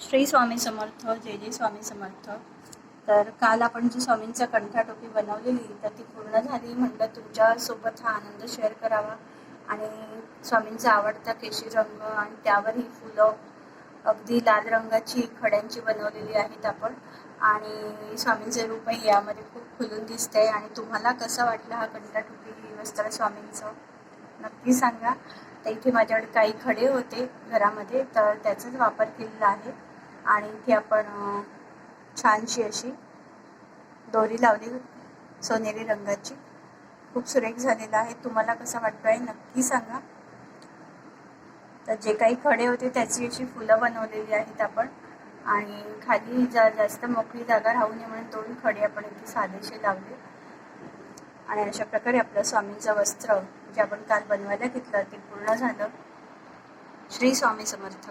श्री स्वामी समर्थ. जय जय स्वामी समर्थ. तर काल आपण जी स्वामींचा कंठाटोपी बनवलेली तर ती पूर्ण झाली. म्हटलं तुमच्यासोबत हा आनंद शेअर करावा. आणि स्वामींचा आवडता केशरी रंग आणि त्यावर ही फुलं अगदी लाल रंगाची खड्यांची बनवलेली आहेत आपण. आणि स्वामींचे रूपही यामध्ये खूप खुलून दिसते. आणि तुम्हाला कसं वाटलं हा कंठाटोपी वस्त्र स्वामींचं नक्की सांगा. तर इथे माझ्याकडे काही खडे होते घरामध्ये, तर त्याचाच वापर केलेला आहे. आणि इथे आपण छानशी अशी दोरी लावली सोनेरी रंगाची. खूप सुरेख झालेला आहे. तुम्हाला कसा वाटतो आहे नक्की सांगा. तर जे काही खडे होते त्याची अशी फुलं बनवलेली आहेत आपण. आणि खाली जास्त मोकळी जागा राहू नये म्हणून 2 खडे आपण इथे साधेसे लावले. आणि अशा प्रकारे आपलं स्वामींचं वस्त्र जे आपण काल बनवायला घेतलं ते पूर्ण झालं. श्री स्वामी समर्थ.